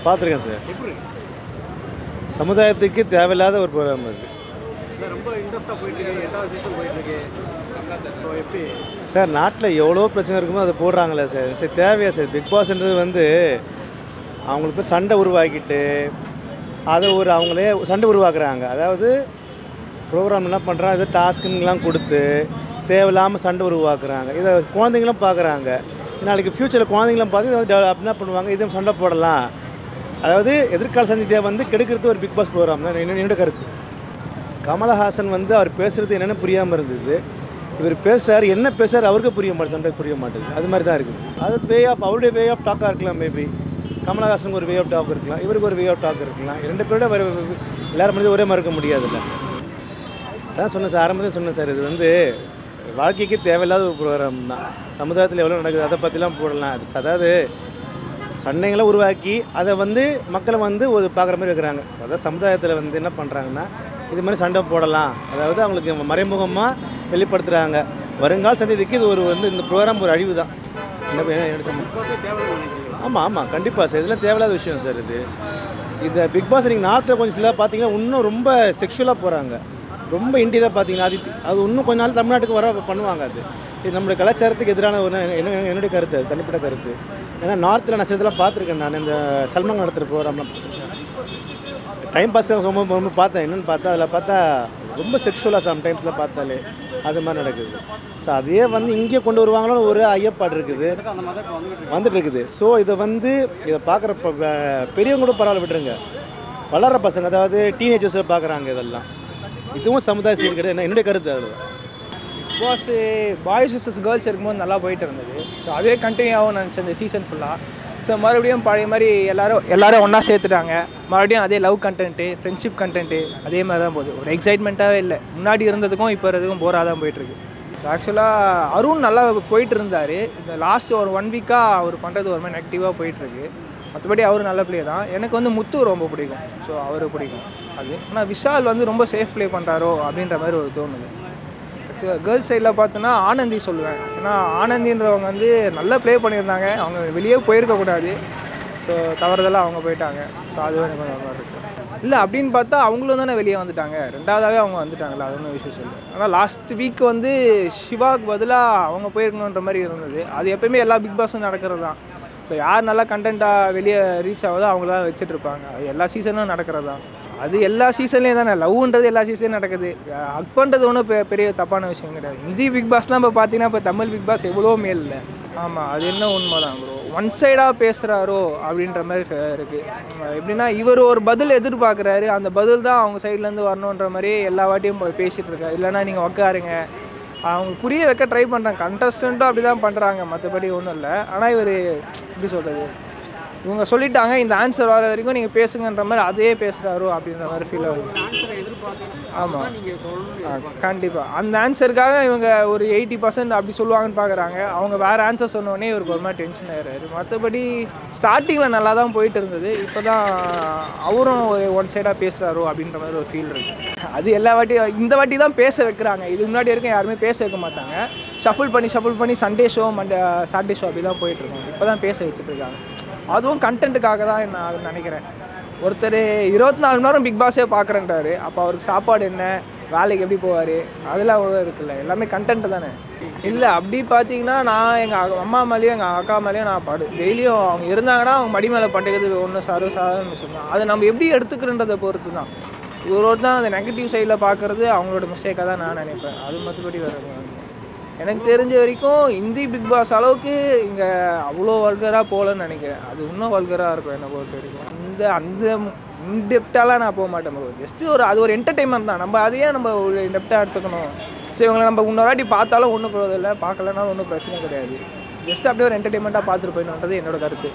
பார்த்துருக்கேன் சார். சமுதாயத்துக்கு தேவையில்லாத ஒரு ப்ரோக்ராம் அது. ரொம்ப இன்ட்ரெஸ்ட்டாக போயிட்டுருக்கு, 8வது சீசன் போயிட்டுருக்கு. ஸோ எப்படி சார் நாட்டில் எவ்வளோ பிரச்சனை இருக்குமோ அதை போடுறாங்களே சார். சரி தேவையா சார்? பிக் பாஸ்ன்றது வந்து அவங்களுக்கு போய் சண்டை உருவாக்கிட்டு அதை அவங்களே சண்டை உருவாக்குறாங்க. அதாவது ப்ரோக்ராம் என்ன பண்ணுறாங்க, இது டாஸ்க்குங்கெலாம் கொடுத்து தேவையில்லாமல் சண்டை உருவாக்குறாங்க. இதை குழந்தைங்களும் பார்க்குறாங்க. நாளைக்கு ஃப்யூச்சரில் குழந்தைங்களும் பார்த்து இதை என்ன பண்ணுவாங்க, இதுவும் சண்டை போடலாம். அதாவது எதிர்கால சந்தியை வந்து கெடுக்கிறது ஒரு பிக் பாஸ் ப்ரோக்ராம் தான் என்னோட கருத்து. கமலஹாசன் வந்து அவர் பேசுகிறது என்னென்ன புரியாமல் இருந்தது. இவர் பேசுகிறார், என்ன பேசுகிறார் அவருக்கு புரிய மாட்டேது, சண்டை புரிய மாட்டேது. அது மாதிரி தான் இருக்குது. அது வே ஆஃப் அவருடைய வே ஆஃப் டாக்காக இருக்கலாம். மேபி கமலஹாசனுக்கு ஒரு வே ஆஃப் டாக் இருக்கலாம், இவருக்கு ஒரு வே ஆஃப் டாக் இருக்கலாம். ரெண்டு பேரோட எல்லாரும் மனித ஒரே மாதிரி இருக்க முடியாதுல்ல. அதான் சொன்னேன் சார், ஆரம்பத்தில் சொன்னேன் சார், இது வந்து வாழ்க்கைக்கு தேவையில்லாத ஒரு ப்ரோக்ராம் தான். சமுதாயத்தில் எவ்வளோ நடக்குது அதை பற்றிலாம் போடலாம். அது அதாவது சண்டைகளை உருவாக்கி அதை வந்து மக்களை வந்து ஒரு பார்க்குற மாதிரி வைக்கிறாங்க. அதாவது சமுதாயத்தில் வந்து என்ன பண்ணுறாங்கன்னா, இது மாதிரி சண்டை போடலாம். அதாவது அவங்களுக்கு மறைமுகமாக வெளிப்படுத்துகிறாங்க. வருங்கால சந்ததிக்கு இது ஒரு வந்து இந்த ப்ரோக்ராம் ஒரு அழிவு தான். ஆமாம் ஆமாம் கண்டிப்பாக சார், இதெல்லாம் தேவையில்லாத விஷயம் சார். இந்த பிக் பாஸ் நீங்கள் நார்த்தில் கொஞ்சம் சில பார்த்தீங்கன்னா இன்னும் ரொம்ப செக்ஷுவலாக போகிறாங்க, ரொம்ப இன்டீரியராக பார்த்தீங்கன்னா அது இன்னும் கொஞ்ச நாள் தமிழ்நாட்டுக்கு வர பண்ணுவாங்க. இது நம்மளுடைய கலாச்சாரத்துக்கு எதிரான ஒரு என்னுடைய கருத்து, அது தனிப்பட்ட கருத்து. ஏன்னா நார்த்தில் நான் சிலதெல்லாம் பார்த்துருக்கேன். நான் இந்த சல்மான் நடத்துகிற ப்ரோக்ராம்லாம் டைம் பாஸ்க்காக ரொம்ப பார்த்தேன். என்னென்னு பார்த்தா அதில் பார்த்தா ரொம்ப செக்ஷுவலாக சம்டைம்ஸில் பார்த்தாலே அது மாதிரி நடக்குது. ஸோ அதையே வந்து இங்கே கொண்டு வருவாங்களோன்னு ஒரு ஐயப்பாடு இருக்குது, வந்துட்டு இருக்குது. ஸோ இதை பார்க்குற பெரியவங்க கூட பரவாயில்ல விட்டுருங்க, வளர்கிற பசங்க அதாவது டீனேஜர்ஸை பார்க்குறாங்க. இதெல்லாம் இதுவும் சமுதாய சீர் கிடையாது, என்னுடைய கருத்து. அதில் big boss boys versus girls இருக்கும்போது நல்லா போயிட்டு இருந்தது. ஸோ அதே கண்டினியூ ஆகும் நினச்சேன் இந்த சீசன் ஃபுல்லாக. ஸோ மறுபடியும் பழைய மாதிரி எல்லோரும் ஒன்றா சேர்த்துட்டாங்க. மறுபடியும் அதே லவ் கண்டென்ட்டு, ஃப்ரெண்ட்ஷிப் கண்டென்ட்டு அதே மாதிரி தான் போகுது. ஒரு எக்ஸைட்மெண்ட்டாகவே இல்லை. முன்னாடி இருந்ததுக்கும் இப்போ இருந்ததுக்கும் போராக தான் போயிட்டுருக்கு. ஆக்சுவலாக அருண் நல்லா போயிட்டு இருந்தார். இந்த லாஸ்ட் ஒரு 1 வீக்காக அவர் பண்ணுறது ஒரு மாதிரி நெகட்டிவாக போயிட்டுருக்கு. மற்றபடி அவர் நல்ல பிளே தான். எனக்கு வந்து முத்து ரொம்ப பிடிக்கும். ஸோ அவர் பிடிக்கும் அது. ஆனால் விஷால் வந்து ரொம்ப சேஃப் ப்ளே பண்ணுறாரோ அப்படின்ற மாதிரி ஒரு தோணுது. கேர்ள்ஸ் சைடில் பார்த்தோன்னா ஆனந்தி சொல்லுவேன். ஏன்னா ஆனந்தின்றவங்க வந்து நல்லா ப்ளே பண்ணியிருந்தாங்க. அவங்க வெளியே போயிருக்கக்கூடாது. ஸோ தவறுதெல்லாம் அவங்க போயிட்டாங்க. ஸோ அது எனக்கு கொஞ்சம் நல்லா இருக்குது. இல்லை அப்படின்னு பார்த்தா அவங்களும் தானே வெளியே வந்துட்டாங்க. ரெண்டாவதாகவே அவங்க வந்துட்டாங்களா, அது ஒன்றும் விஷயம் சொல்லுவேன். ஆனால் லாஸ்ட் வீக் வந்து சிவாவுக்கு பதிலாக அவங்க போயிருக்கணுன்ற மாதிரி இருந்தது. அது எப்போயுமே எல்லா பிக் பாஸும் நடக்கிறது தான். ஸோ யார் நல்லா கண்டென்ட்டாக வெளியே ரீச் ஆகுதோ அவங்கள தான் வச்சுட்ருப்பாங்க. அது எல்லா சீசனும் நடக்கிறது தான். அது எல்லா சீசன்லேயும் தானே. லவ்ன்றது எல்லா சீசனும் நடக்குது. ஹக் பண்ணுறது ஒன்றும் பெரிய தப்பான விஷயம் கிடையாது. ஹிந்தி பிக் பாஸ்லாம் இப்போ பார்த்தீங்கன்னா இப்போ தமிழ் பிக் பாஸ் எவ்வளோ மேல் இல்லை. ஆமாம், அது என்ன உண்மை தான் ப்ரோ. ஒன் சைடாக பேசுகிறாரோ அப்படின்ற மாதிரி இருக்குது. எப்படின்னா இவர் ஒரு பதில் எதிர்பார்க்குறாரு, அந்த பதில் தான் அவங்க சைட்லேருந்து வரணுன்ற மாதிரி எல்லா வாட்டியும் பேசிகிட்டு இருக்காரு. இல்லைனா நீங்கள் உட்காருங்க, அவங்க புரிய வைக்க ட்ரை பண்ணுறாங்க. கண்டஸ்டண்ட்டும் அப்படி தான் பண்ணுறாங்க, மற்றபடி ஒன்றும் இல்லை. ஆனால் இவர் எப்படி சொல்கிறது, இவங்க சொல்லிட்டாங்க இந்த ஆன்சர் வர வரைக்கும் நீங்கள் பேசுங்கன்ற மாதிரி அதே பேசுகிறாரோ அப்படின்ற மாதிரி ஃபீல் ஆகுது. ஆமாம் கண்டிப்பாக அந்த ஆன்சருக்காக இவங்க ஒரு 80% அப்படி சொல்லுவாங்கன்னு பார்க்குறாங்க. அவங்க வேறு ஆன்சர் சொன்னோடனே இவருக்கு ஒரு மாதிரி டென்ஷன் ஆகிடுறாரு. மற்றபடி ஸ்டார்டிங்கில் நல்லா தான் போயிட்டு இருந்தது. இப்போ தான் அவரும் ஒரு ஒன் சைடாக பேசுகிறாரோ அப்படின்ற மாதிரி ஒரு ஃபீல் இருக்குது. அது எல்லா வாட்டியும் இந்த வாட்டி தான் பேச வைக்கிறாங்க. இதுக்கு முன்னாடி வரைக்கும் யாருமே பேச வைக்க மாட்டாங்க. ஷஃபிள் பண்ணி சண்டே ஷோ சாட்டர்டே ஷோ அப்படி தான் போயிட்டுருக்கோம். இப்போ தான் பேச வச்சுட்ருக்காங்க. அதுவும் கண்டென்ட்டுக்காக தான் நான் நினைக்கிறேன். ஒருத்தர் 24 மணி நேரம் பிக் பாஸே பார்க்குறேன்ட்டாரு. அப்போ அவருக்கு சாப்பாடு என்ன, வேலைக்கு எப்படி போவார், அதெல்லாம் அவ்வளோ இருக்குல்ல. எல்லாமே கண்டென்ட்டு தானே. இல்லை அப்படி பார்த்தீங்கன்னா நான் எங்கள் அம்மா மேலேயும் எங்கள் அக்கா மேலேயும் நான் டெய்லியும் அவங்க இருந்தாங்கன்னா அவங்க மடி மேலே பட்டுக்கிறது ஒன்றும் சர்வசாதாரணம்னு சொன்னோம். அதை நம்ம எப்படி எடுத்துக்கிறன்றதை பொறுத்து தான். இவரோடு தான் அந்த நெகட்டிவ் சைடில் பார்க்குறது அவங்களோட மிஸ்டேக்காக தான் நான் நினைப்பேன். அது மற்றபடி வேறு எனக்கு தெரிஞ்ச வரைக்கும் ஹிந்தி பிக் பாஸ் அளவுக்கு இங்கே அவ்வளோ வல்கராக போகலன்னு நினைக்கிறேன். அது இன்னும் வல்கராக இருக்கும் என்னை பொறுத்த வரைக்கும். அந்த இன்டெப்டாலாம் நான் போக மாட்டேன். ஜஸ்ட்டு அது ஒரு என்டர்டெயின்மெண்ட் தான். நம்ம அதையே நம்ம ஒரு இன்டெப்டாக எடுத்துக்கணும். சரி இவங்களை நம்ம இன்னொரு வாட்டி பார்த்தாலும் ஒன்றும் போகிறதில்ல, பார்க்கலனாலும் ஒன்றும் பிரச்சனை கிடையாது. ஜஸ்ட் அப்படியே ஒரு என்டர்டெயின்மெண்ட்டாக பார்த்துட்டு போயிடணுன்றது என்னோட கருத்து.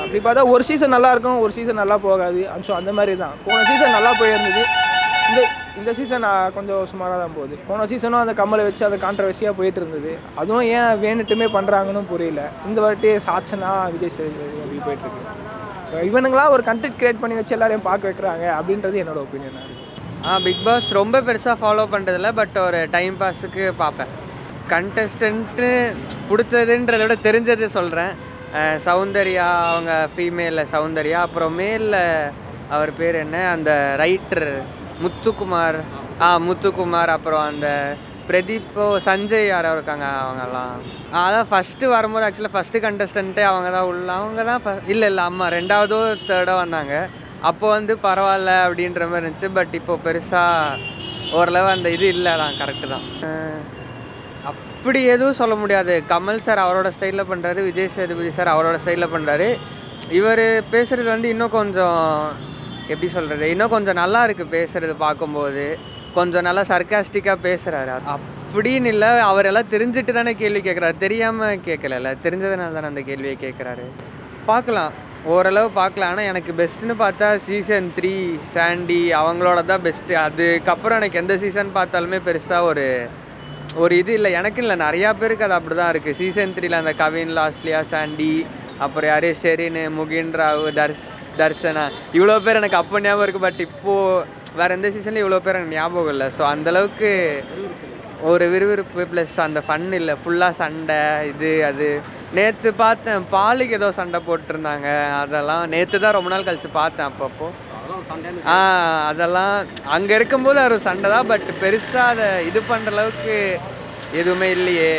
அப்படி பார்த்தா ஒரு சீசன் நல்லாயிருக்கும், ஒரு சீசன் நல்லா போகாது. ஸோ அந்த மாதிரி தான். போன சீசன் நல்லா போயிருந்தது. இந்த சீசன் கொஞ்சம் சுமாராக தான் போகுது. போன சீசனும் அந்த கம்மலை வச்சு அந்த கான்ட்ரவர்சியாக போயிட்டு இருந்தது. அதுவும் ஏன் வேணுட்டுமே பண்ணுறாங்கன்னு புரியல. இந்த வாட்டி சாட்சனா விஜய் சேதுபதி அப்படி போயிட்டுருக்கு. ஸோ இவனுங்களாம் ஒரு கண்டென்ட் கிரியேட் பண்ணி வச்சு எல்லாரையும் பார்க்க வைக்கிறாங்க அப்படின்றது என்னோட ஒப்பீனியனாக இருக்குது. பிக் பாஸ் ரொம்ப பெருசாக ஃபாலோ பண்ணுறதில்ல, பட் ஒரு டைம் பாஸுக்கு பார்ப்பேன். கண்டஸ்டன்ட்டு பிடிச்சதுன்றத விட தெரிஞ்சது சொல்கிறேன். சௌந்தர்யா அவங்க ஃபீமேலில் சௌந்தர்யா, அப்புறம் மேலில் அவர் பேர் என்ன அந்த ரைட்டர் முத்துக்குமார், முத்துக்குமார், அப்புறம் அந்த பிரதீப்போ சஞ்சய் யாரோ இருக்காங்க அவங்கெல்லாம். அதான் ஃபஸ்ட்டு வரும்போது ஆக்சுவலாக ஃபஸ்ட்டு கண்டஸ்டண்ட்டே அவங்க தான் அவங்க தான் இல்லை அம்மா 2வதோ 3ரோ வந்தாங்க. அப்போ வந்து பரவாயில்ல அப்படின்ற மாதிரி இருந்துச்சு. பட் இப்போ பெருசாக ஓரளவு அந்த இது இல்லை தான், கரெக்டு தான். அப்படி எதுவும் சொல்ல முடியாது. கமல் சார் அவரோட ஸ்டைலில் பண்ணுறாரு, விஜய் சேதுபதி சார் அவரோட ஸ்டைலில் பண்ணுறாரு. இவர் பேசுகிறது வந்து இன்னும் கொஞ்சம் எப்படி சொல்கிறது, இன்னும் கொஞ்சம் நல்லா இருக்குது பேசுகிறது பார்க்கும்போது. கொஞ்சம் நல்லா சர்க்காஸ்டிக்காக பேசுகிறாரு. அப்படின்னு இல்லை, அவரெல்லாம் தெரிஞ்சுட்டு தானே கேள்வி கேட்குறாரு, தெரியாமல் கேட்கல, தெரிஞ்சதுனால தானே அந்த கேள்வியை கேட்குறாரு. பார்க்கலாம், ஓரளவு பார்க்கலாம். ஆனால் எனக்கு பெஸ்ட்டுன்னு பார்த்தா சீசன் 3 சாண்டி அவங்களோட தான் பெஸ்ட்டு. அதுக்கப்புறம் எனக்கு எந்த சீசன் பார்த்தாலுமே பெருசாக ஒரு இது இல்லை. எனக்கு இல்லை, நிறையா பேருக்கு அது அப்படி தான் இருக்குது. சீசன் 3ல் அந்த கவின், லாஸ்லியா, சாண்டி, அப்புறம் யாரே ஷெரின், முகின் ராவ், தர்ஷனா, இவ்வளோ பேர் எனக்கு அப்போ ஞாபகம் இருக்குது. பட் இப்போது வேறு எந்த சீசன்லையும் இவ்வளோ பேர் எனக்கு ஞாபகம் இல்லை. ஸோ அந்தளவுக்கு ஒரு விறுவிறுப்பு ப்ளஸ் அந்த ஃபன் இல்லை, ஃபுல்லாக சண்டை இது அது. நேற்று பார்த்தேன் பாலுக்கு ஏதோ சண்டை போட்டிருந்தாங்க, அதெல்லாம் நேற்று தான் ரொம்ப நாள் கழித்து பார்த்தேன். அப்பப்போ அதெல்லாம் அங்கே இருக்கும்போது ஒரு சண்டை தான். பட் பெருசாக அதை இது பண்ணுற அளவுக்கு எதுவுமே இல்லையே.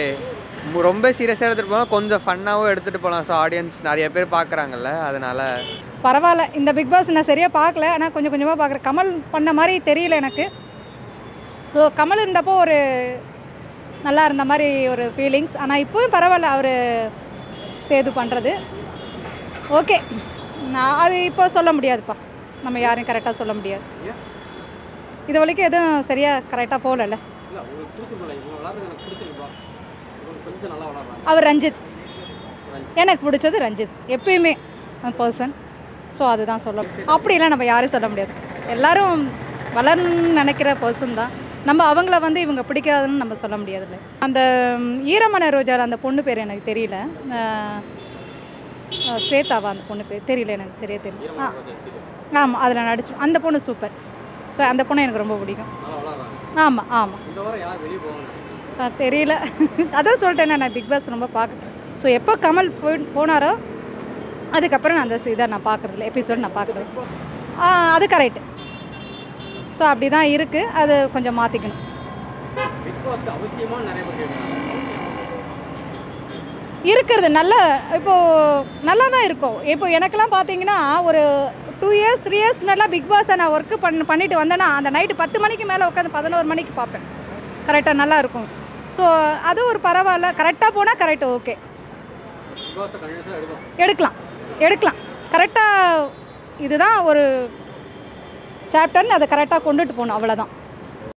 ரொம்ப சீரியஸாக எடுத்துகிட்டு போனால் கொஞ்சம் ஃபன்னாகவும் எடுத்துகிட்டு போகலாம். ஸோ ஆடியன்ஸ் நிறைய பேர் பார்க்குறாங்கல்ல, அதனால் பரவாயில்ல. இந்த பிக் பாஸ் நான் சரியாக பார்க்கல, ஆனால் கொஞ்சம் கொஞ்சமாக பார்க்குறேன். கமல் பண்ண மாதிரி தெரியல எனக்கு. ஸோ கமல் இருந்தப்போ ஒரு நல்லா இருந்த மாதிரி ஒரு ஃபீலிங்ஸ். ஆனால் இப்போவும் பரவாயில்ல, அவர் சேது பண்ணுறது ஓகே. நான் அது இப்போ சொல்ல முடியாதுப்பா, நம்ம யாரையும் கரெக்டாக சொல்ல முடியாது. இது வரைக்கும் எதுவும் சரியாக கரெக்டாக போகல. அவர் ரஞ்சித், எனக்கு பிடிச்சது ரஞ்சித் எப்பயுமே அந்த பர்சன். ஸோ அதுதான் சொல்ல. அப்படிலாம் நம்ம யாரையும் சொல்ல முடியாது. எல்லோரும் வளரணும்னு நினைக்கிற பர்சன் தான். நம்ம அவங்கள வந்து இவங்க பிடிக்காதுன்னு நம்ம சொல்ல முடியாதுல்ல. அந்த ஈரமான ரோஜா அந்த பொண்ணு பேர் எனக்கு தெரியல, ஸ்வேதாவா அந்த பொண்ணு பேர் தெரியல, எனக்கு சரியாக தெரியல. ஆமாம், அதில் நடிச்சு அந்த பொண்ணு சூப்பர். ஸோ அந்த பொண்ணு எனக்கு ரொம்ப பிடிக்கும். ஆமாம் ஆமாம், தெரியல. அதான் சொல்லிட்டேன், நான் பிக் பாஸ் ரொம்ப பார்க்குறேன். ஸோ எப்போ கமல் போனாரோ அதுக்கப்புறம் நான் அந்த இதை நான் பார்க்குறதில்ல, எபிசோட் நான் பார்க்குறேன். அது கரெக்டு. ஸோ அப்படி தான் இருக்குது, அது கொஞ்சம் மாற்றிக்கணும். இருக்கிறது நல்ல இப்போது நல்லா தான் இருக்கும். இப்போ எனக்கெல்லாம் பார்த்தீங்கன்னா ஒரு 2 இயர்ஸ் 3 இயர்ஸ்க்கு நல்லா பிக் பாஸை நான் ஒர்க்கு பண்ணிட்டு வந்தேன்னா அந்த நைட்டு 10 மணிக்கு மேலே உட்காந்து 11 மணிக்கு பார்ப்பேன். கரெக்டாக நல்லா இருக்கும். ஸோ அது ஒரு பரவாயில்ல, கரெக்டாக போனால் கரெக்டு ஓகே, எடுக்கலாம் கரெக்டாக. இதுதான் ஒரு சாப்டர்னு அதை கரெக்டாக கொண்டுட்டு போகணும், அவ்வளோதான்.